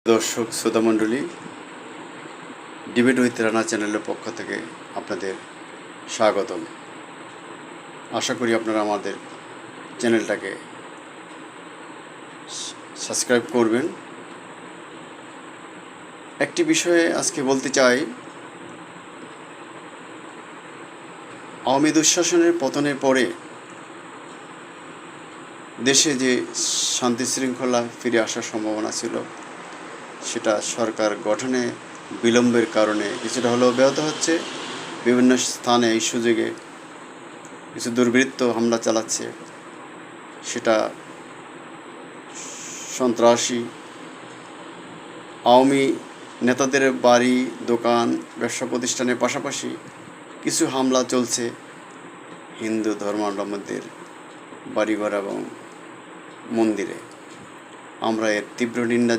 দর্শক শ্রোতামণ্ডলী, debate with Rana চ্যানেলের পক্ষ থেকে আপনাদের স্বাগতম। আশা করি আপনারা আমাদের চ্যানেলটাকে সাবস্ক্রাইব করবেন। একটি বিষয়ে আজকে বলতে চাই, আওয়ামী দুঃশাসনের পতনের পরে দেশে যে শান্তি শৃঙ্খলা ফিরে আসার সম্ভাবনা ছিল, সেটা সরকার গঠনে বিলম্বের কারণে কিছুটা হলেও ব্যাহত হচ্ছে। বিভিন্ন স্থানে এই সুযোগে কিছু দুর্বৃত্ত হামলা চালাচ্ছে, সেটা সন্ত্রাসী। আওয়ামী নেতাদের বাড়ি, দোকান, ব্যবসা প্রতিষ্ঠানের পাশাপাশি কিছু হামলা চলছে হিন্দু ধর্মাবলম্বীদের বাড়িঘর এবং মন্দিরে। আমরা এর তীব্র নিন্দা